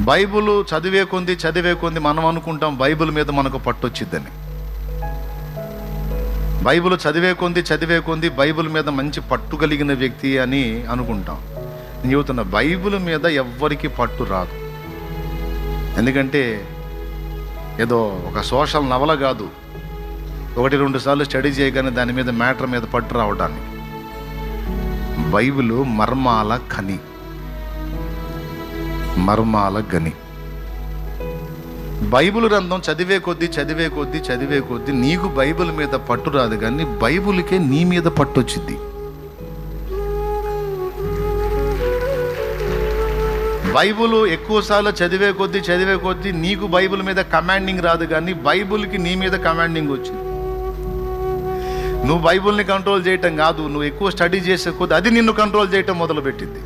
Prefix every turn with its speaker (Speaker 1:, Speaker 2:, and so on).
Speaker 1: Bible చదివే కొంది మనం అనుకుంటాం బైబిల్ మీద మనకు పట్టొచ్చిద్దని. బైబిల్ చదివే కొంది బైబిల్ మీద మంచి పట్టు కలిగిన వ్యక్తి అని అనుకుంటాం. నేను చెబుతున్నా, బైబిల్ మీద ఎవ్వరికి పట్టు రాదు. ఎందుకంటే ఏదో ఒక సోషల్ నవల కాదు, 1-2 సార్లు స్టడీ చేయగానే దాని మీద మ్యాటర్ మీద పట్టు రావడానికి. బైబిల్ మర్మాల గని. బైబిల్ గ్రంథం చదివే కొద్దీ నీకు బైబిల్ మీద పట్టు రాదు, కానీ బైబిల్కే నీ మీద పట్టు వచ్చింది. బైబిల్ ఎక్కువసార్లు చదివే కొద్దీ నీకు బైబిల్ మీద కమాండింగ్ రాదు, కానీ బైబిల్కి నీ మీద కమాండింగ్ వచ్చింది. నువ్వు బైబిల్ని కంట్రోల్ చేయటం కాదు, నువ్వు ఎక్కువ స్టడీ చేసే కొద్దీ అది నిన్ను కంట్రోల్ చేయటం మొదలుపెట్టింది.